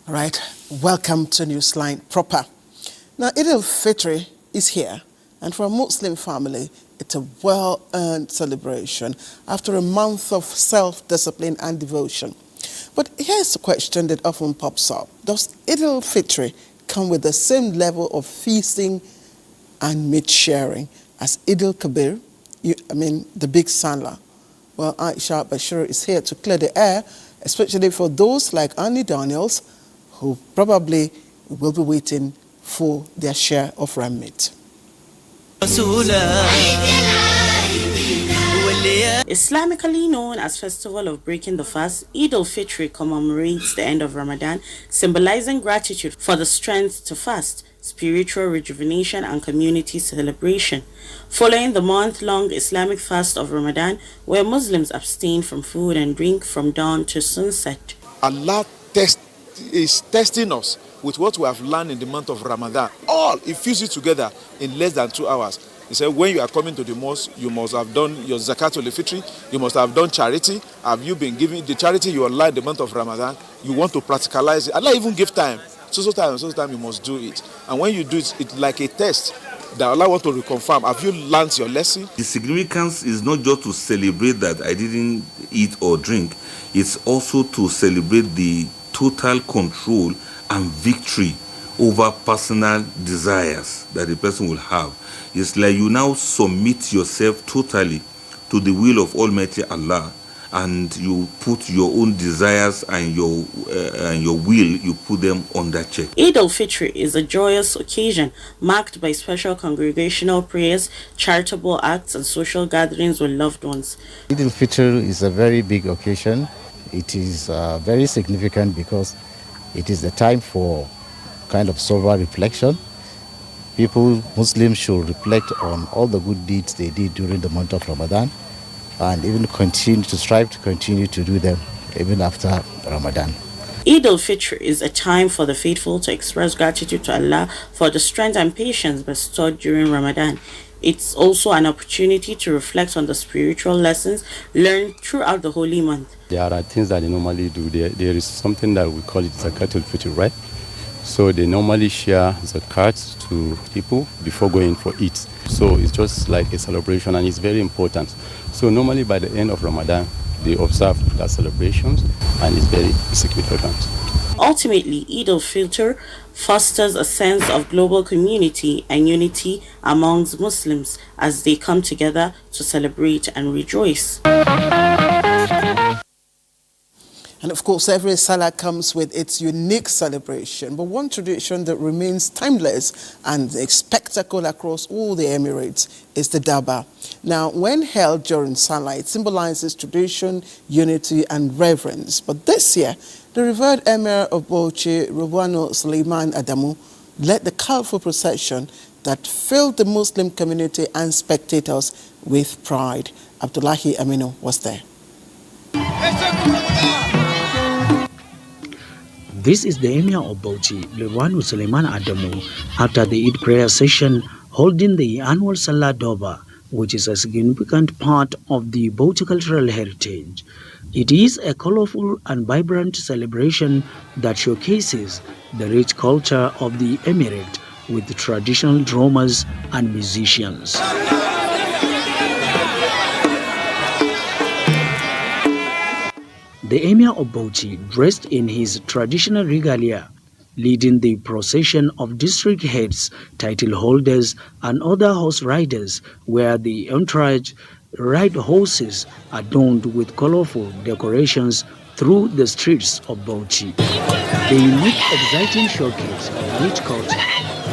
All right, welcome to Newsline proper. Now, Eid al-Fitr is here, and for a Muslim family, it's a well-earned celebration after a month of self-discipline and devotion. But here's a question that often pops up. Does Eid al-Fitr come with the same level of feasting and meat sharing as Eid al-Kabir, the big Salah? Well, Aisha Bashir is here to clear the air, especially for those like Annie Daniels, who probably will be waiting for their share of ram meat. Islamically known as Festival of Breaking the Fast, Eid al-Fitr commemorates the end of Ramadan, symbolizing gratitude for the strength to fast, spiritual rejuvenation and community celebration. Following the month-long Islamic fast of Ramadan, where Muslims abstain from food and drink from dawn to sunset. Allah is testing us with what we have learned in the month of Ramadan. All infused together in less than 2 hours. He said, when you are coming to the mosque, you must have done your zakatul fitri, you must have done charity. Have you been giving the charity you allowed in the month of Ramadan? You want to practicalize it. Allah even give time. So time you must do it. And when you do it, it's like a test that Allah want to reconfirm. Have you learned your lesson? The significance is not just to celebrate that I didn't eat or drink. It's also to celebrate the total control and victory over personal desires that the person will have. It's like you now submit yourself totally to the will of Almighty Allah, and you put your own desires and your will, you put them under check. Eid al-Fitr is a joyous occasion marked by special congregational prayers, charitable acts, and social gatherings with loved ones. Eid al-Fitr is a very big occasion. It is very significant because it is the time for kind of sober reflection. People, Muslims, should reflect on all the good deeds they did during the month of Ramadan and even strive to continue to do them even after Ramadan. Eid al-Fitr is a time for the faithful to express gratitude to Allah for the strength and patience bestowed during Ramadan. It's also an opportunity to reflect on the spiritual lessons learned throughout the holy month. There are things that they normally do. There is something that we call it zakatul fitr, right? So they normally share zakat to people before going for it. So it's just like a celebration, and it's very important. So normally by the end of Ramadan, they observe that celebrations, and it's very significant. Ultimately, Eid al-Fitr fosters a sense of global community and unity amongst Muslims as they come together to celebrate and rejoice. And of course, every Salah comes with its unique celebration, but one tradition that remains timeless and a spectacle across all the Emirates is the Daba. Now, when held during Salah, it symbolizes tradition, unity, and reverence. But this year, the revered Emir of Bauchi, Rubwanu Suleiman Adamu, led the colorful procession that filled the Muslim community and spectators with pride. Abdullahi Aminu was there. This is the Emir of Bauchi, Rubwanu Suleiman Adamu, after the Eid prayer session holding the annual Salah Doba, which is a significant part of the Bauchi cultural heritage. It is a colorful and vibrant celebration that showcases the rich culture of the Emirate with traditional drummers and musicians. The Emir of Bauchi, dressed in his traditional regalia, leading the procession of district heads, title holders, and other horse riders, where the entourage ride horses adorned with colorful decorations through the streets of Bauchi. The unique, exciting showcase of rich culture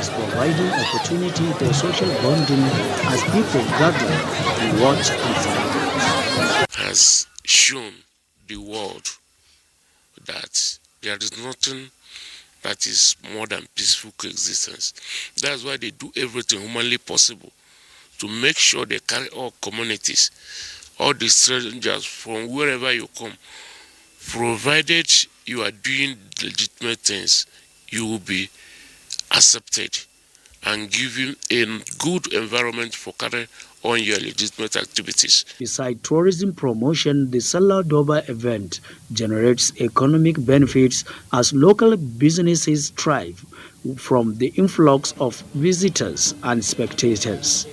is providing opportunity for social bonding as people gather to watch and celebrate. Has shown the world that there is nothing that is more than peaceful coexistence. That's why they do everything humanly possible to make sure they carry all communities, all the strangers from wherever you come, provided you are doing legitimate things, you will be accepted and given a good environment for carry on your legitimate activities. Besides tourism promotion, the Salah Doba event generates economic benefits as local businesses thrive from the influx of visitors and spectators.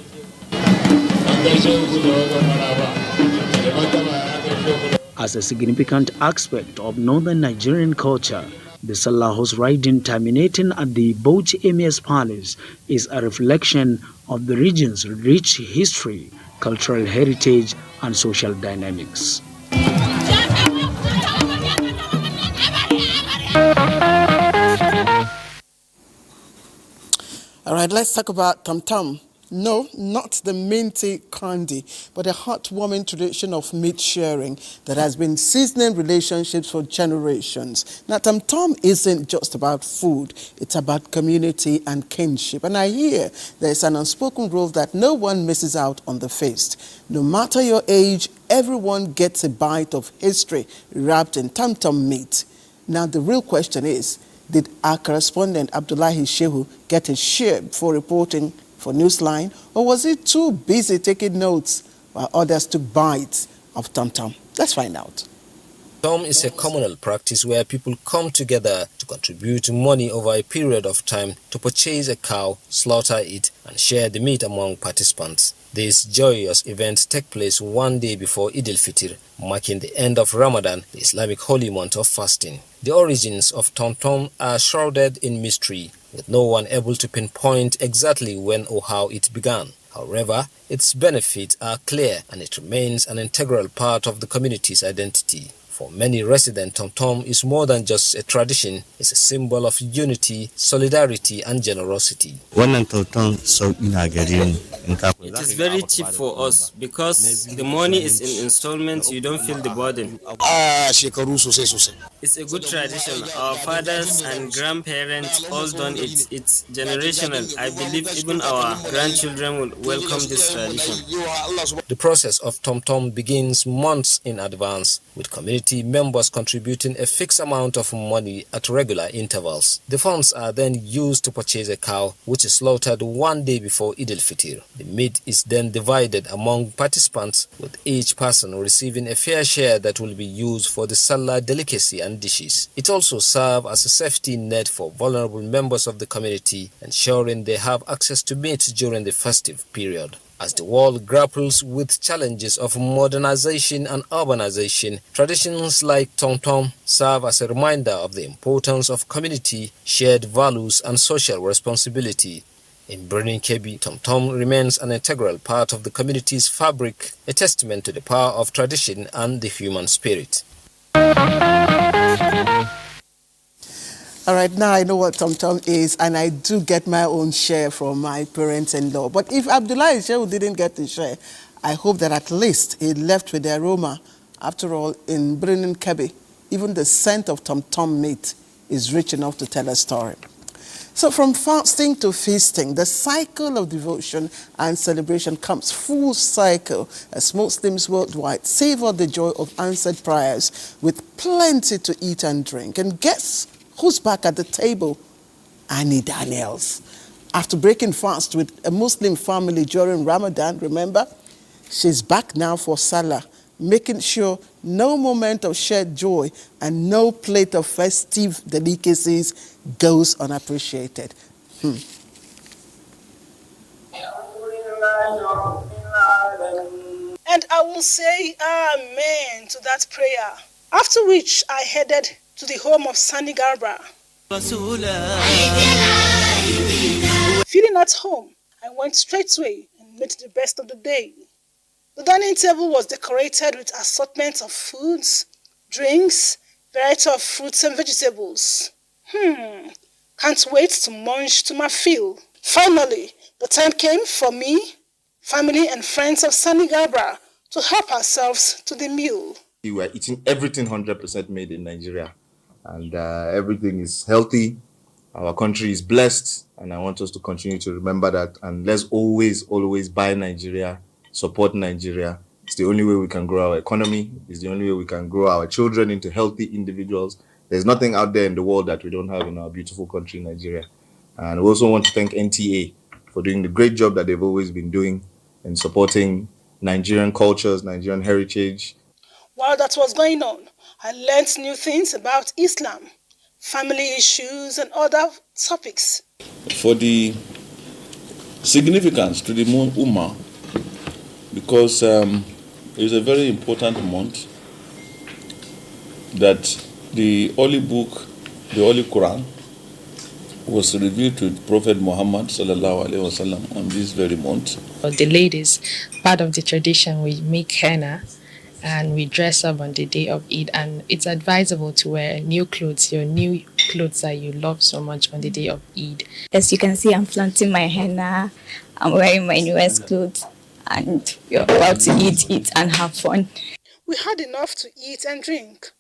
As a significant aspect of northern Nigerian culture, the Salah horse riding terminating at the Bauchi Emir's Palace is a reflection of the region's rich history, cultural heritage, and social dynamics. All right, let's talk about Tam Tam. No, not the minty candy, but a heartwarming tradition of meat sharing that has been seasoning relationships for generations. Now, Tam Tam isn't just about food, it's about community and kinship. And I hear there's an unspoken rule that no one misses out on the feast. No matter your age, everyone gets a bite of history wrapped in Tam Tam meat. Now, the real question is, did our correspondent Abdullahi Shehu get his share for reporting for Newsline, or was he too busy taking notes while others took bites of Tam Tam? Let's find out. Tam is a communal practice where people come together to contribute money over a period of time to purchase a cow, slaughter it, and share the meat among participants. This joyous event takes place one day before Eid al-Fitr, marking the end of Ramadan, the Islamic holy month of fasting. The origins of Tam Tam are shrouded in mystery, with no one able to pinpoint exactly when or how it began. However, its benefits are clear and it remains an integral part of the community's identity. For many residents, Tam Tam is more than just a tradition, it's a symbol of unity, solidarity, and generosity. It is very cheap for us because the money is in installments, you don't feel the burden. It's a good tradition. Our fathers and grandparents all done it. It's generational. I believe even our grandchildren will welcome this tradition. The process of Tam Tam begins months in advance, with community members contributing a fixed amount of money at regular intervals. The funds are then used to purchase a cow, which is slaughtered one day before Eid al-Fitr. The meat is then divided among participants, with each person receiving a fair share that will be used for the Salah delicacy and dishes. It also serves as a safety net for vulnerable members of the community, ensuring they have access to meat during the festive period. As the world grapples with challenges of modernization and urbanization, traditions like Tam Tam serve as a reminder of the importance of community, shared values, and social responsibility. In Birnin Kebbi, Tam Tam remains an integral part of the community's fabric, a testament to the power of tradition and the human spirit. All right, now I know what Tam Tam is, and I do get my own share from my parents-in-law. But if Abdullahi Shehu didn't get his share, I hope that at least he left with the aroma. After all, in Birnin Kebbi, even the scent of Tam Tam meat is rich enough to tell a story. So from fasting to feasting, the cycle of devotion and celebration comes full cycle as Muslims worldwide savor the joy of answered prayers with plenty to eat and drink. And guess who's back at the table? Annie Daniels. After breaking fast with a Muslim family during Ramadan, remember? She's back now for Salah, making sure no moment of shared joy and no plate of festive delicacies goes unappreciated. And I will say amen to that prayer, after which I headed to the home of Sani Garba. Feeling at home, I went straightway and made the best of the day. The dining table was decorated with assortments of foods, drinks, variety of fruits and vegetables. Can't wait to munch to my fill. Finally, the time came for me, family and friends of Sani Garba to help ourselves to the meal. We are eating everything 100% made in Nigeria, and everything is healthy. Our country is blessed, and I want us to continue to remember that. And let's always buy Nigeria, support Nigeria. It's the only way we can grow our economy. It's the only way we can grow our children into healthy individuals. There's nothing out there in the world that we don't have in our beautiful country, Nigeria. And we also want to thank NTA for doing the great job that they've always been doing in supporting Nigerian cultures, Nigerian heritage. While that was going on, I learned new things about Islam, family issues, and other topics. For the significance to the Ummah, because it's a very important month that the Holy Book, the Holy Quran, was revealed to Prophet Muhammad sallallahu alaihi wasallam on this very month. The ladies, part of the tradition, we make henna and we dress up on the day of Eid, and it's advisable to wear new clothes, your new clothes that you love so much on the day of Eid. As you can see, I'm flaunting my henna, I'm wearing my newest clothes, and we're about to eat and have fun. We had enough to eat and drink.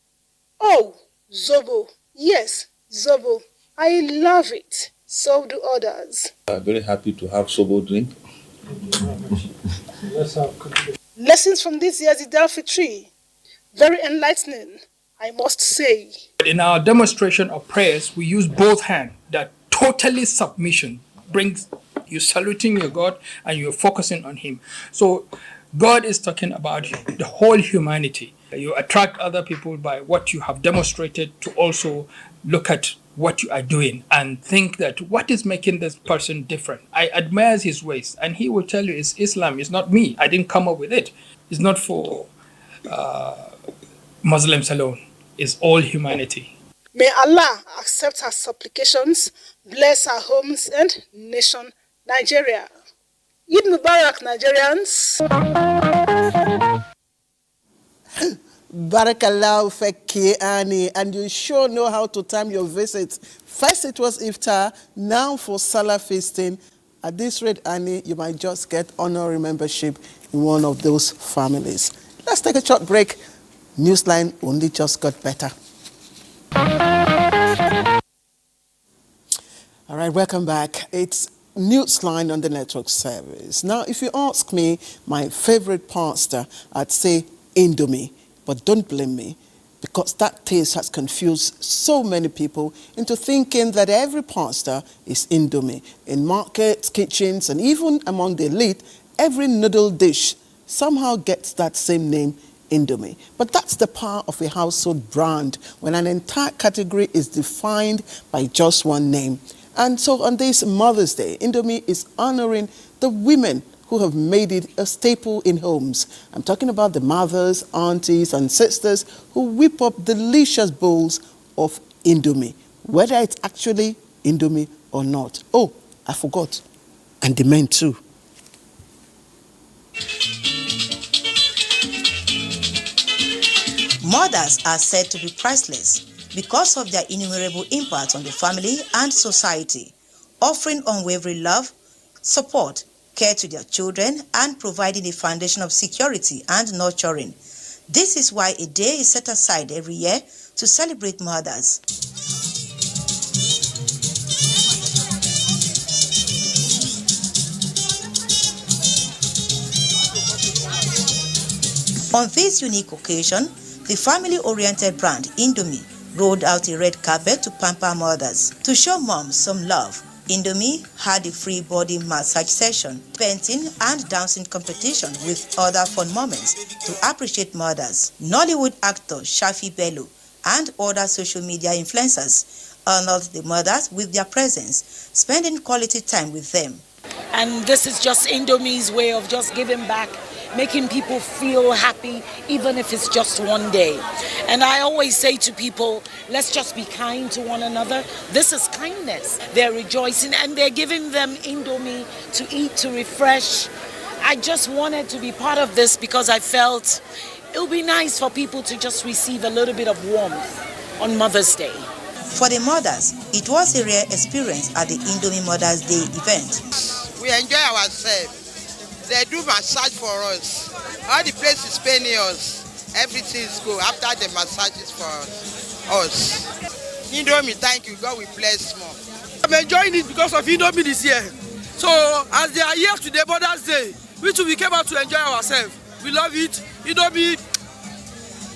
Oh, Zobo. Yes, Zobo. I love it. So do others. I'm very happy to have Sobo drink. Lessons from this year's Eid al-Fitr. Very enlightening, I must say. In our demonstration of prayers, we use both hands. That totally submission brings you saluting your God and you're focusing on Him. So God is talking about the whole humanity. You attract other people by what you have demonstrated to also look at what you are doing and think that what is making this person different. I admire his ways, and he will tell you it's Islam. It's not me. I didn't come up with it. It's not for Muslims alone. It's all humanity. May Allah accept our supplications, bless our homes and nation, Nigeria. Eid Mubarak, Nigerians. Barakallahu Fekki Ani, and you sure know how to time your visits. First it was Iftar, now for Salah feasting. At this rate, Annie, you might just get honorary membership in one of those families. Let's take a short break. Newsline only just got better. All right, welcome back. It's Newsline on the network service. Now, if you ask me my favorite pasta, I'd say Indomie. But don't blame me, because that taste has confused so many people into thinking that every pasta is Indomie. In markets, kitchens, and even among the elite, every noodle dish somehow gets that same name, Indomie. But that's the power of a household brand when an entire category is defined by just one name. And so on this Mother's Day, Indomie is honoring the women who have made it a staple in homes. I'm talking about the mothers, aunties, and sisters who whip up delicious bowls of Indomie, whether it's actually Indomie or not. Oh, I forgot. And the men too. Mothers are said to be priceless because of their innumerable impact on the family and society, offering unwavering love, support, care to their children, and providing a foundation of security and nurturing. This is why a day is set aside every year to celebrate mothers. On this unique occasion, the family-oriented brand Indomie rolled out a red carpet to pamper mothers. To show moms some love, Indomie had a free body massage session, painting and dancing competition with other fun moments to appreciate mothers. Nollywood actor Shafi Bello and other social media influencers honored the mothers with their presence, spending quality time with them. And this is just Indomie's way of just giving back, making people feel happy, even if it's just one day. And I always say to people, let's just be kind to one another. This is kindness. They're rejoicing and they're giving them Indomie to eat, to refresh. I just wanted to be part of this because I felt it would be nice for people to just receive a little bit of warmth on Mother's Day. For the mothers, it was a rare experience at the Indomie Mother's Day event. We enjoy ourselves. They do massage for us. All the place is paying us. Everything is good after the massages for us. Indomie, thank you. God will bless more. I'm enjoying it because of Indomie this year. So as they are here today, Mother's Day, we came out to enjoy ourselves. We love it. Indomie,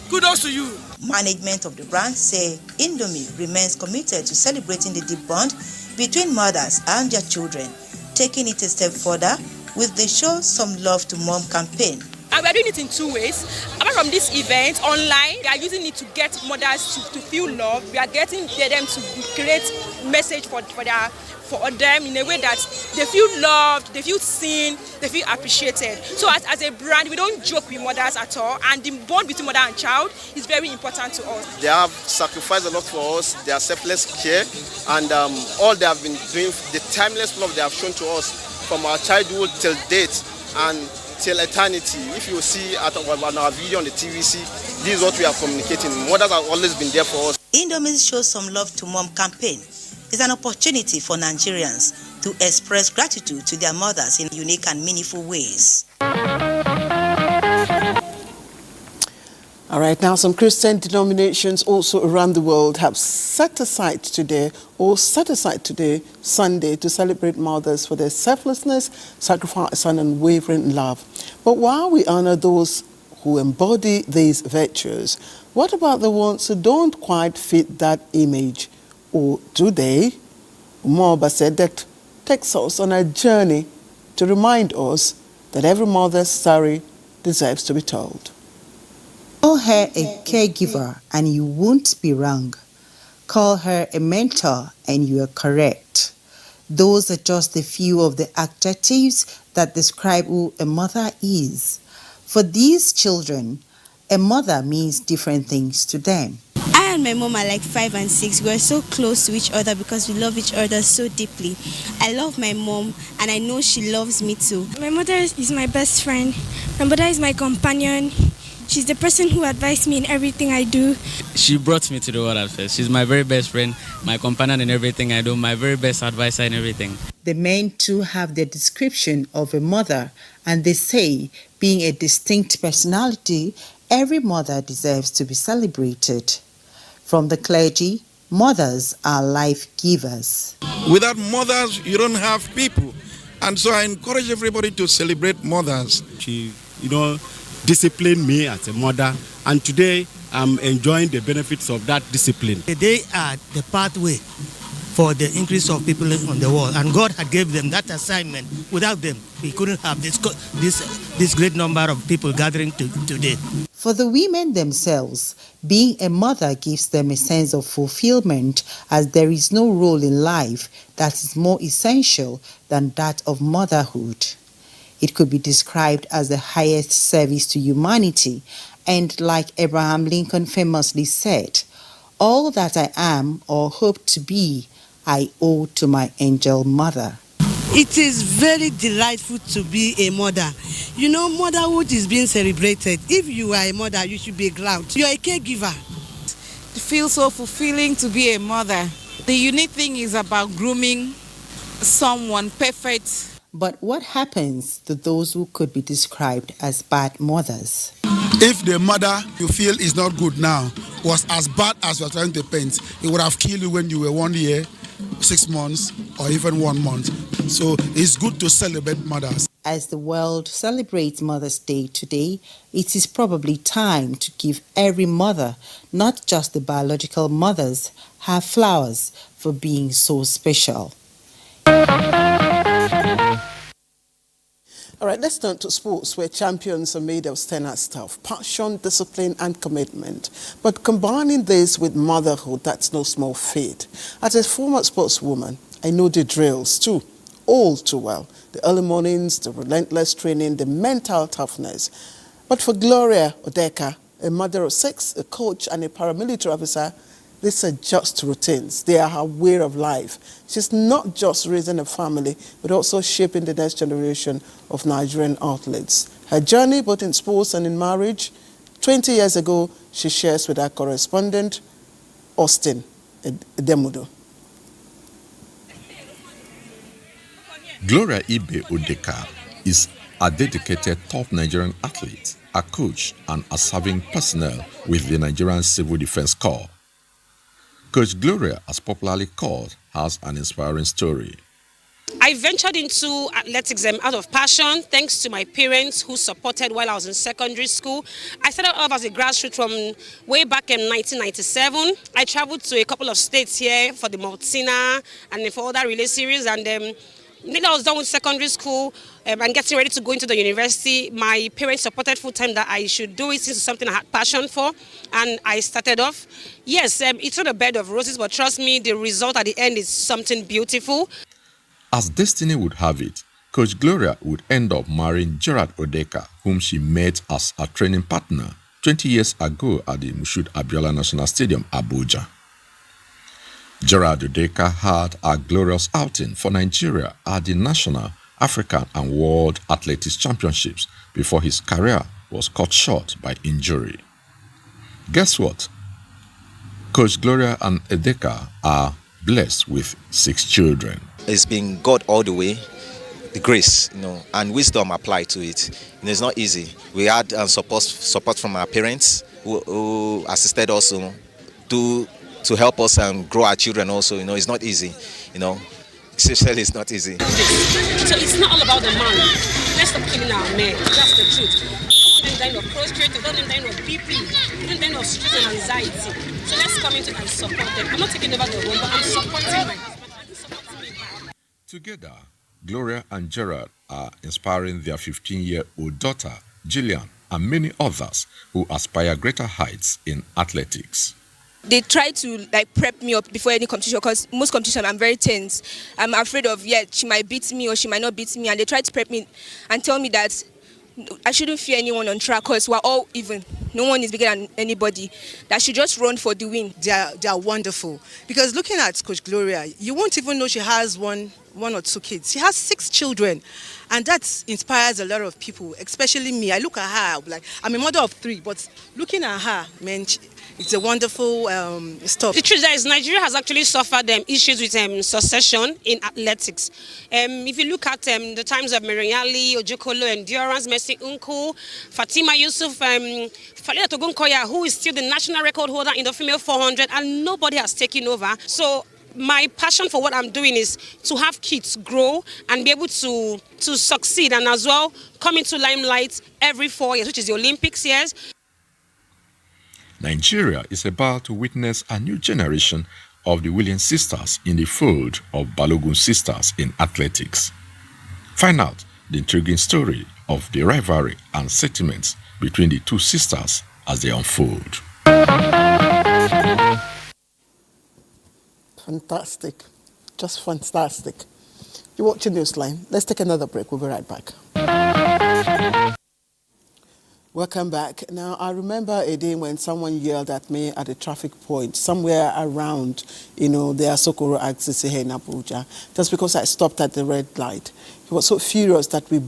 kudos to you. Management of the brand say Indomie remains committed to celebrating the deep bond between mothers and their children, taking it a step further with the Show Some Love to Mom campaign. And we're doing it in two ways. Apart from this event, online, we are using it to get mothers to feel love. We are getting them to create message for them in a way that they feel loved, they feel seen, they feel appreciated. So as a brand, we don't joke with mothers at all, and the bond between mother and child is very important to us. They have sacrificed a lot for us, their selfless care, and all they have been doing, the timeless love they have shown to us from our childhood till date and till eternity. If you see on our video on the TVC, this is what we are communicating. Mothers have always been there for us. Indomie's Show Some Love to Mom campaign is an opportunity for Nigerians to express gratitude to their mothers in unique and meaningful ways. All right, now some Christian denominations also around the world have set aside today Sunday, to celebrate mothers for their selflessness, sacrifice, and unwavering love. But while we honor those who embody these virtues, what about the ones who don't quite fit that image? Or do they? Umoba said that takes us on a journey to remind us that every mother's story deserves to be told. Call her a caregiver and you won't be wrong. Call her a mentor and you are correct. Those are just a few of the adjectives that describe who a mother is. For these children, a mother means different things to them. I and my mom are like 5 and 6. We are so close to each other because we love each other so deeply. I love my mom and I know she loves me too. My mother is my best friend. My mother is my companion. She's the person who advised me in everything I do. She brought me to the world at first. She's my very best friend, my companion in everything I do, my very best advisor in everything. The men too have their description of a mother, and they say, being a distinct personality, every mother deserves to be celebrated. From the clergy, mothers are life givers. Without mothers, you don't have people. And so I encourage everybody to celebrate mothers. She, disciplined me as a mother, and today I'm enjoying the benefits of that discipline. They are the pathway for the increase of people on the world, and God had gave them that assignment. Without them, we couldn't have this great number of people gathering today. For the women themselves, being a mother gives them a sense of fulfillment, as there is no role in life that is more essential than that of motherhood. It could be described as the highest service to humanity, and like Abraham Lincoln famously said, all that I am or hope to be, I owe to my angel mother. It is very delightful to be a mother. Motherhood is being celebrated. If you are a mother, you should be glad. You are a caregiver. It feels so fulfilling to be a mother. The unique thing is about grooming someone perfect. But what happens to those who could be described as bad mothers? If the mother you feel is not good now was as bad as you are trying to paint, it would have killed you when you were 1 year, 6 months, or even 1 month. So it's good to celebrate mothers. As the world celebrates Mother's Day today, it is probably time to give every mother, not just the biological mothers, her flowers for being so special. All right, let's turn to sports, where champions are made of standard stuff: passion, discipline, and commitment. But combining this with motherhood, that's no small feat. As a former sportswoman, I know the drills too, all too well. The early mornings, the relentless training, the mental toughness. But for Gloria Odeka, a mother of 6, a coach, and a paramilitary officer, these are just routines. They are her way of life. She's not just raising a family, but also shaping the next generation of Nigerian athletes. Her journey, both in sports and in marriage, 20 years ago, she shares with our correspondent, Austin Demudo. Gloria Ibe Odeka is a dedicated top Nigerian athlete, a coach, and a serving personnel with the Nigerian Civil Defense Corps. Coach Gloria, as popularly called, has an inspiring story. I ventured into athletics out of passion, thanks to my parents who supported while I was in secondary school. I started off as a grassroots from way back in 1997. I traveled to a couple of states here for the Maltina and for other relay series, and I was done with secondary school and getting ready to go into the university, my parents supported full time that I should do it since it's something I had passion for, and I started off. Yes, it's not a bed of roses, but trust me, the result at the end is something beautiful. As destiny would have it, Coach Gloria would end up marrying Gerard Odeka, whom she met as a training partner 20 years ago at the Moshood Abiola National Stadium, Abuja. Gerard Odeka had a glorious outing for Nigeria at the National, African and World Athletics Championships before his career was cut short by injury. Guess what? Coach Gloria and Odeka are blessed with 6 children. It's been God all the way, the grace, and wisdom applied to it. It's not easy. We had support from our parents who assisted us to help us grow our children also. It's not easy. Especially it's not easy. So it's not all about the man. Let's stop killing our men. That's the truth. Don't dying of prostrate, don't dying of BP, don't dying of stress and anxiety. So let's come into and support them. I'm not taking over the role, but I'm supporting my husband. Together, Gloria and Gerard are inspiring their 15-year-old daughter, Gillian, and many others who aspire greater heights in athletics. They try to prep me up before any competition, because most competition I'm very tense. I'm afraid of, she might beat me or she might not beat me, and they try to prep me and tell me that I shouldn't fear anyone on track because we're all even. No one is bigger than anybody. That I should just run for the win. They are wonderful, because looking at Coach Gloria, you won't even know she has one or two kids. She has 6 children, and that inspires a lot of people, especially me. I look at her, I'm a mother of 3, but looking at her, man, it's a wonderful stuff. The truth is, Nigeria has actually suffered issues with succession in athletics. If you look at the times of Miriam Ojokolo, Endurance, Mercy Unku, Fatima Yusuf, Falida Togunkoya, who is still the national record holder in the female 400, and nobody has taken over. So my passion for what I'm doing is to have kids grow and be able to succeed, and as well come into limelight every 4 years, which is the Olympics years. Nigeria is about to witness a new generation of the Williams sisters in the fold of Balogun sisters in athletics. Find out the intriguing story of the rivalry and sentiments between the 2 sisters as they unfold. Fantastic. Just fantastic. You're watching Newsline. Let's take another break. We'll be right back. Welcome back. Now, I remember a day when someone yelled at me at a traffic point somewhere around, the Asokoro axis here in Abuja, just because I stopped at the red light. He was so furious that we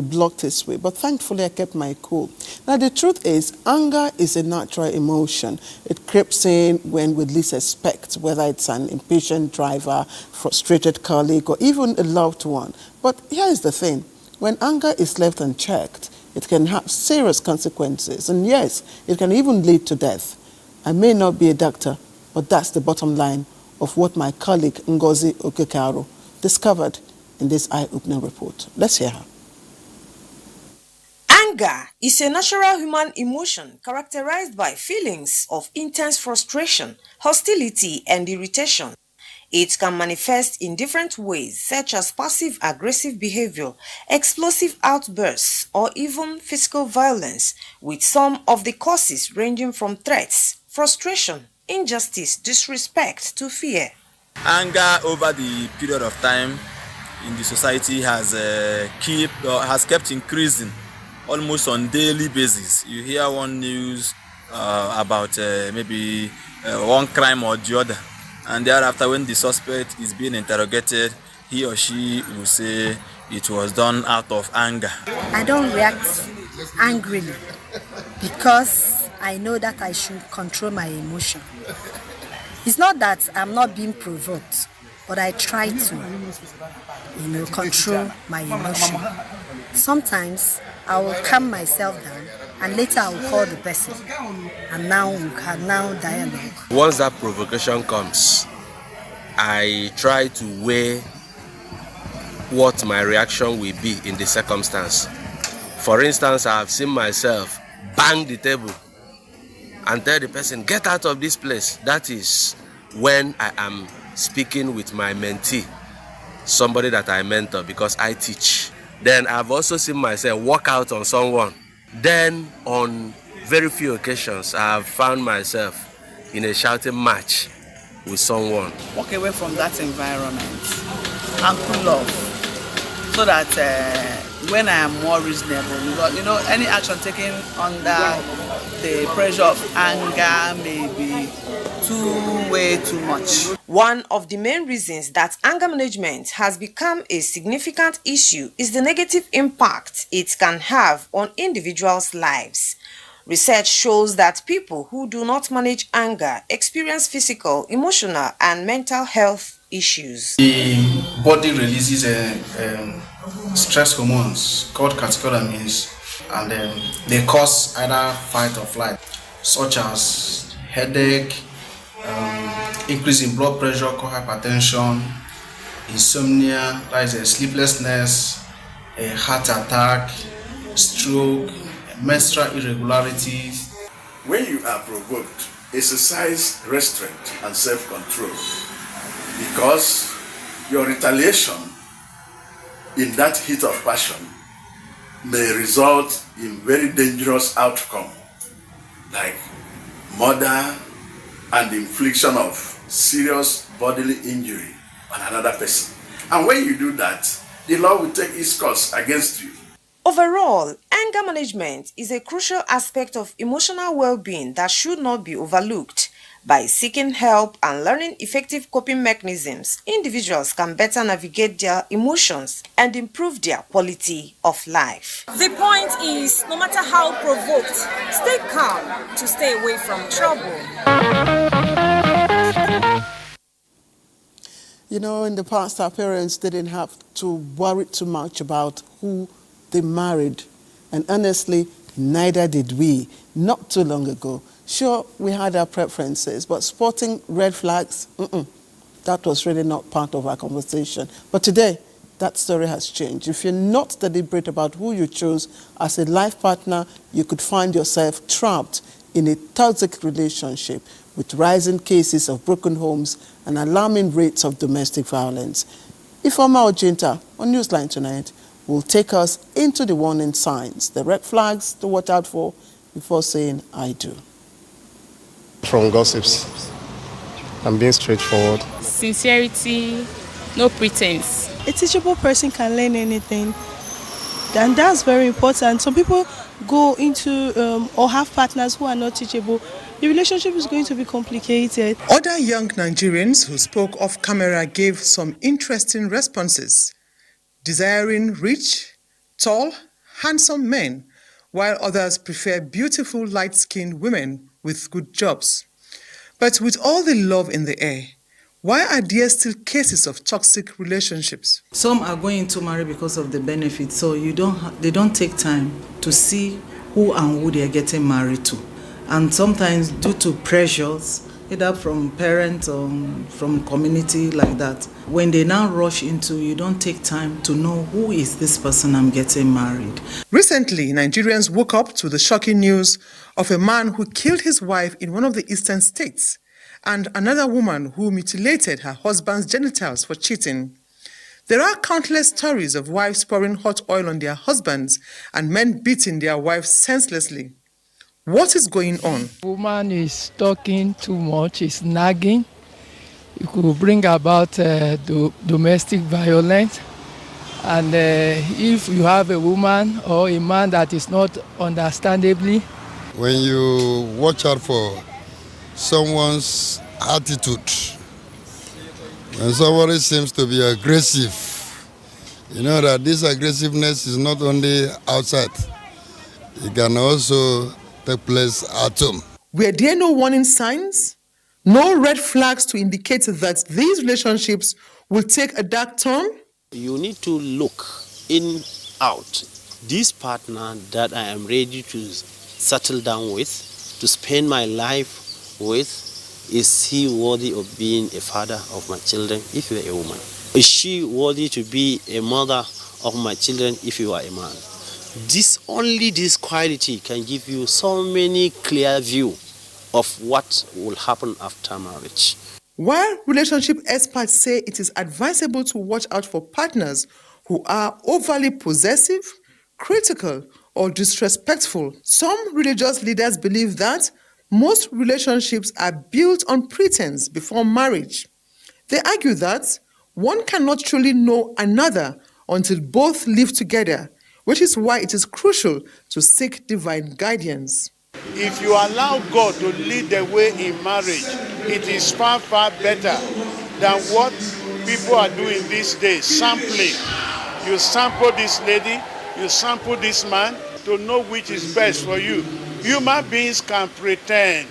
blocked his way, but thankfully I kept my cool. Now, the truth is, anger is a natural emotion. It creeps in when we least expect, whether it's an impatient driver, frustrated colleague, or even a loved one. But here's the thing. When anger is left unchecked, it can have serious consequences. And yes, it can even lead to death. I may not be a doctor, but that's the bottom line of what my colleague Ngozi Okekaro discovered in this eye-opening report. Let's hear her. Anger is a natural human emotion characterized by feelings of intense frustration, hostility, and irritation. It can manifest in different ways, such as passive-aggressive behavior, explosive outbursts, or even physical violence, with some of the causes ranging from threats, frustration, injustice, disrespect, to fear. Anger over the period of time in the society has kept increasing almost on daily basis. You hear one news about maybe one crime or the other, and thereafter when the suspect is being interrogated, he or she will say it was done out of anger. I don't react angrily because I know that I should control my emotion. It's not that I'm not being provoked, but I try to, control my emotion. Sometimes I will calm myself down, and later I will call the person, and now we can dialogue. Once that provocation comes, I try to weigh what my reaction will be in the circumstance. For instance, I have seen myself bang the table and tell the person, get out of this place. That is when I am speaking with my mentee. somebody that I mentor because I teach. Then I've also seen myself walk out on someone. Then on very few occasions, I've found myself in a shouting match with someone. Walk away from that environment and cool off, so that when I am more reasonable, because any action taken under the pressure of anger may be way too much. One of the main reasons that anger management has become a significant issue is the negative impact it can have on individuals' lives. Research shows that people who do not manage anger experience physical, emotional, and mental health issues. The body releases stress hormones called catecholamines, and they cause either fight or flight, such as headache, increase in blood pressure called hypertension, insomnia, that is sleeplessness, a heart attack, stroke, menstrual irregularities. When you are provoked, exercise restraint and self-control, because your retaliation in that heat of passion may result in very dangerous outcome, like murder and the infliction of serious bodily injury on another person. And when you do that, the law will take its course against you. Overall, anger management is a crucial aspect of emotional well-being that should not be overlooked. By seeking help and learning effective coping mechanisms, individuals can better navigate their emotions and improve their quality of life. The point is, no matter how provoked, stay calm to stay away from trouble. In the past, our parents didn't have to worry too much about who they married. And honestly, neither did we not too long ago. Sure, we had our preferences, but sporting red flags, that was really not part of our conversation. But today, that story has changed. If you're not deliberate about who you chose as a life partner, you could find yourself trapped in a toxic relationship with rising cases of broken homes and alarming rates of domestic violence. Ifeoma Ojinta on Newsline tonight will take us into the warning signs, the red flags to watch out for before saying I do. From gossips, I'm being straightforward. Sincerity, no pretense. A teachable person can learn anything, and that's very important. Some people go into or have partners who are not teachable. The relationship is going to be complicated. Other young Nigerians who spoke off camera gave some interesting responses, desiring rich, tall, handsome men, while others prefer beautiful, light-skinned women with good jobs. But with all the love in the air, why are there still cases of toxic relationships? Some are going to marry because of the benefits, so they don't take time to see who and who they are getting married to. And sometimes due to pressures, either from parents or from community like that, when they now rush into, you don't take time to know who is this person I'm getting married. Recently, Nigerians woke up to the shocking news of a man who killed his wife in one of the eastern states and another woman who mutilated her husband's genitals for cheating. There are countless stories of wives pouring hot oil on their husbands and men beating their wives senselessly. What is going on? Woman is talking too much, is nagging. It could bring about domestic violence. And if you have a woman or a man that is not understandably. When you watch out for someone's attitude, when somebody seems to be aggressive, you know that this aggressiveness is not only outside, it can also take place at home. Were there no warning signs? No red flags to indicate that these relationships will take a dark turn? You need to look out. This partner that I am ready to settle down with, to spend my life with, is he worthy of being a father of my children if you are a woman? Is she worthy to be a mother of my children if you are a man? Only this quality can give you so many clear view of what will happen after marriage. While relationship experts say it is advisable to watch out for partners who are overly possessive, critical, or disrespectful, some religious leaders believe that most relationships are built on pretense before marriage. They argue that one cannot truly know another until both live together, which is why it is crucial to seek divine guidance. If you allow God to lead the way in marriage, it is far, far better than what people are doing these days, sampling. You sample this lady, you sample this man to know which is best for you. Human beings can pretend.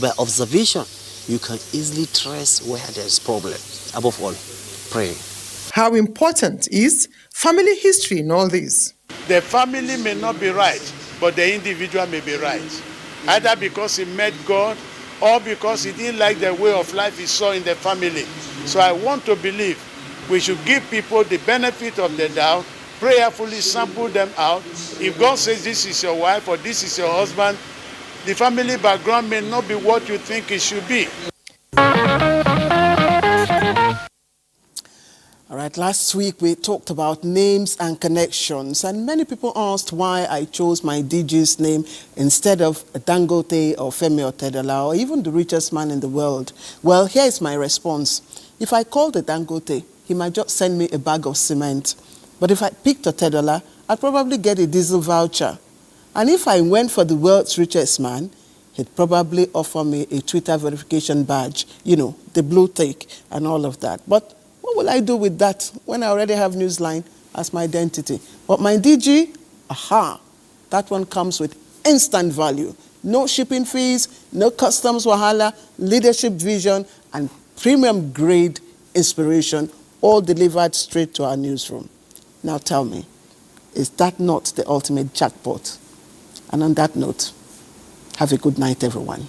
By observation, you can easily trace where there's problem. Above all, pray. How important is family history in all this? The family may not be right, but the individual may be right. Either because he met God or because he didn't like the way of life he saw in the family. So I want to believe we should give people the benefit of the doubt, prayerfully sample them out. If God says this is your wife or this is your husband, the family background may not be what you think it should be. All right, last week we talked about names and connections, and many people asked why I chose my DG's name instead of Dangote or Femi Otedola or even the richest man in the world. Well, here is my response. If I called the Dangote, he might just send me a bag of cement. But if I picked Otedola, I'd probably get a diesel voucher. And if I went for the world's richest man, he'd probably offer me a Twitter verification badge, you know, the blue tick and all of that. But what will I do with that when I already have Newsline as my identity? But my DG, that one comes with instant value. No shipping fees, no customs wahala, leadership vision, and premium grade inspiration, all delivered straight to our newsroom. Now tell me, is that not the ultimate jackpot? And on that note, have a good night, everyone.